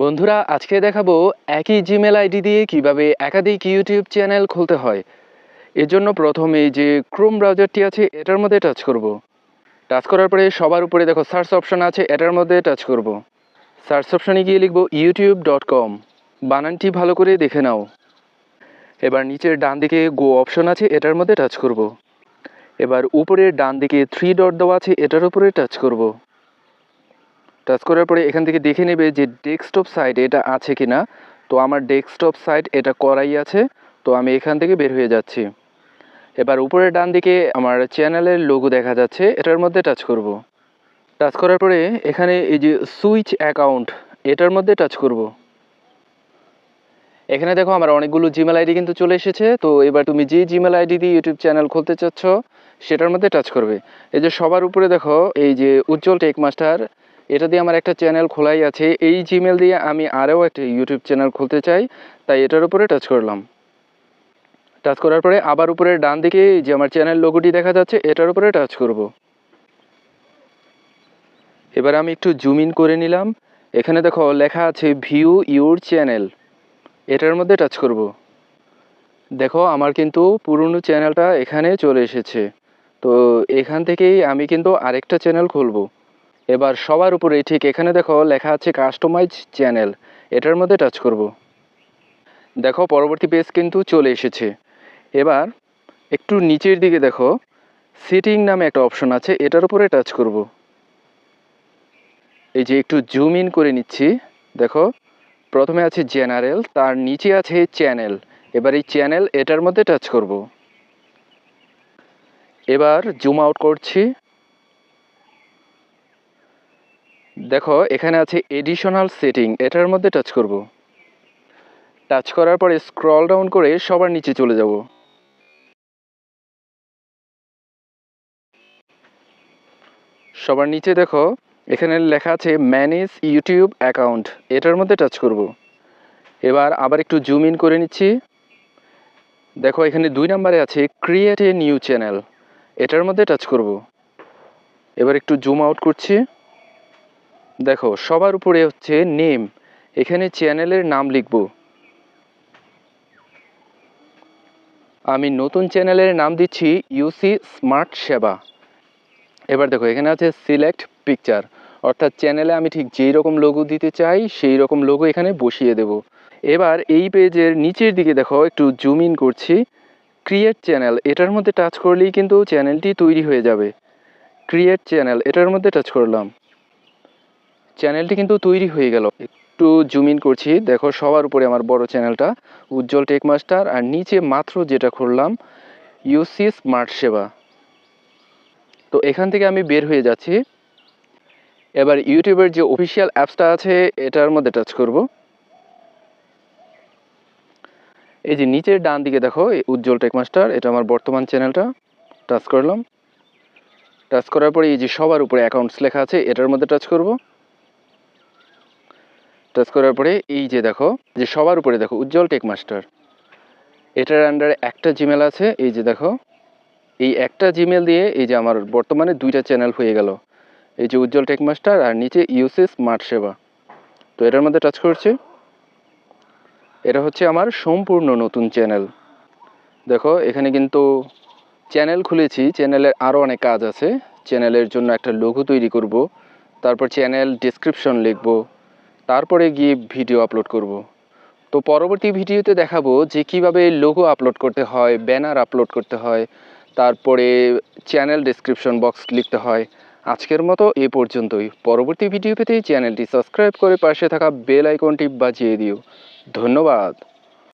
বন্ধুরা, আজকে দেখাবো একই জিমেল আইডি দিয়ে কিভাবে একাধিক ইউটিউব চ্যানেল খুলতে হয়। এর জন্য প্রথমে যে ক্রোম ব্রাউজারটি আছে এটার মধ্যে টাচ করব। টাচ করার পরে সবার উপরে দেখো সার্চ অপশন আছে, এটার মধ্যে টাচ করব। সার্চ অপশনে গিয়ে লিখব youtube.com। বানানটি ভালো করে দেখে নাও। এবার নিচের ডান দিকে গো অপশন আছে, এটার মধ্যে টাচ করব। এবার উপরের ডান দিকে 3 ডট দেওয়া আছে, এটার উপরে টাচ করব। টাচ করার পরে এখান থেকে দেখে নেবে যে ডেস্কটপ সাইট এটা আছে কিনা। তো আমার ডেস্কটপ সাইট এটা করাই আছে, তো আমি এখান থেকে বের হয়ে যাচ্ছি। এবার উপরের ডান দিকে আমার চ্যানেলের লোগো দেখা যাচ্ছে, এটার মধ্যে টাচ করব। টাচ করার পরে এখানে এই যে সুইচ অ্যাকাউন্ট এটার মধ্যে টাচ করব। এখানে দেখো আমার অনেকগুলো জিমেল আইডি কিন্তু চলে এসেছে। তো এবার তুমি যে জিমেল আইডি দিয়ে ইউটিউব চ্যানেল খুলতে চাচ্ছ সেটার মধ্যে টাচ করবে। এই যে সবার উপরে দেখো এই যে উজ্জ্বল টেক মাস্টার, এটা দিয়ে আমার একটা চ্যানেল খোলাই আছে। এই জিমেল দিয়ে আমি আরও একটা ইউটিউব চ্যানেল খুলতে চাই, তাই এটার উপরে টাচ করলাম। টাচ করার পরে আবার উপরে ডান দিকে যে আমার চ্যানেল লোগোটি দেখা যাচ্ছে এটার উপরে টাচ করব। এবার আমি একটু জুম ইন করে নিলাম। এখানে দেখো লেখা আছে ভিউ ইউর চ্যানেল, এটার মধ্যে টাচ করব। দেখো আমার কিন্তু পুরনো চ্যানেলটা এখানে চলে এসেছে। তো এখান থেকেই আমি কিন্তু আরেকটা চ্যানেল খুলব। এবার সবার উপরে ঠিক এখানে দেখো লেখা আছে কাস্টমাইজ চ্যানেল, এটার মধ্যে টাচ করব। দেখো পরবর্তী পেজ কিন্তু চলে এসেছে। এবার একটু নিচের দিকে দেখো সেটিং নামে একটা অপশন আছে, এটার উপরে টাচ করব। এই যে একটু জুম ইন করে নিচ্ছি। দেখো প্রথমে আছে জেনারেল, তার নিচে আছে চ্যানেল। এবার এই চ্যানেল এটার মধ্যে টাচ করব। এবার জুম আউট করছি। দেখো এখানে আছে এডিশনাল সেটিং, এটার মধ্যে টাচ করব। টাচ করার পরে স্ক্রল ডাউন করে সবার নিচে চলে যাব। সবার নিচে দেখো এখানে লেখা আছে ম্যানেজ ইউটিউব অ্যাকাউন্ট, এটার মধ্যে টাচ করব। এবার আবার একটু জুম ইন করে নিচ্ছি। দেখো এখানে 2 নম্বরে আছে ক্রিয়েট এ নিউ চ্যানেল, এটার মধ্যে টাচ করব। এবার একটু জুম আউট করছি। দেখো সবার উপরে হচ্ছে নেম, এখানে চ্যানেলের নাম লিখব। আমি নতুন চ্যানেলের নাম দিচ্ছি ইউসি স্মার্ট সেবা। এবার দেখো এখানে আছে সিলেক্ট পিকচার, অর্থাৎ চ্যানেলে আমি ঠিক যেই রকম লোগো দিতে চাই সেই রকম লোগো এখানে বসিয়ে দেব। এবার এই পেজের নিচের দিকে দেখো একটু জুম ইন করছি। ক্রিয়েট চ্যানেল, এটার মধ্যে টাচ করলেই কিন্তু চ্যানেলটি তৈরি হয়ে যাবে। ক্রিয়েট চ্যানেল, এটার মধ্যে টাচ করলাম। চ্যানেলটি কিন্তু তৈরি হয়ে গেল। একটু জুম ইন করছি। দেখো সবার উপরে আমার বড় চ্যানেলটা উজ্জ্বল টেক মাস্টার, আর নিচে মাত্র যেটা খুললাম ইউসি স্মার্ট সেবা। তো এখান থেকে আমি বের হয়ে যাচ্ছি। এবার ইউটিউবের যে অফিসিয়াল অ্যাপসটা আছে এটার মধ্যে টাচ করব। এই যে নিচের ডান দিকে দেখো এই উজ্জ্বল টেক মাস্টার, এটা আমার বর্তমান চ্যানেলটা। টাচ করলাম। টাচ করার পরে এই যে সবার উপরে অ্যাকাউন্টস লেখা আছে এটার মধ্যে টাচ করব। টাচ করার পরে এই যে দেখো যে সবার উপরে দেখো উজ্জ্বল টেক মাস্টার, এটার আন্ডারে একটা জিমেল আছে। এই যে দেখো এই একটা জিমেল দিয়ে এই যে আমার বর্তমানে 2টা চ্যানেল হয়ে গেল, এই যে উজ্জ্বল টেক মাস্টার আর নিচে ইউসি স্মার্ট সেবা। তো এটার মধ্যে টাচ করছি। এটা হচ্ছে আমার সম্পূর্ণ নতুন চ্যানেল। দেখো এখানে কিন্তু চ্যানেল খুলেছি, চ্যানেলের আরও অনেক কাজ আছে। চ্যানেলের জন্য একটা লোগো তৈরি করব, তারপর চ্যানেল ডেসক্রিপশন লিখব, তারপরে গিয়ে ভিডিও আপলোড করব। তো পরবর্তী ভিডিওতে দেখাবো যে কিভাবে লোগো আপলোড করতে হয়, ব্যানার আপলোড করতে হয়, তারপরে চ্যানেল ডেসক্রিপশন বক্স লিখতে হয়। আজকের মতো এ পর্যন্তই। পরবর্তী ভিডিও পেতে চ্যানেলটি সাবস্ক্রাইব করে পাশে থাকা বেল আইকনটি বাজিয়ে দিও। ধন্যবাদ।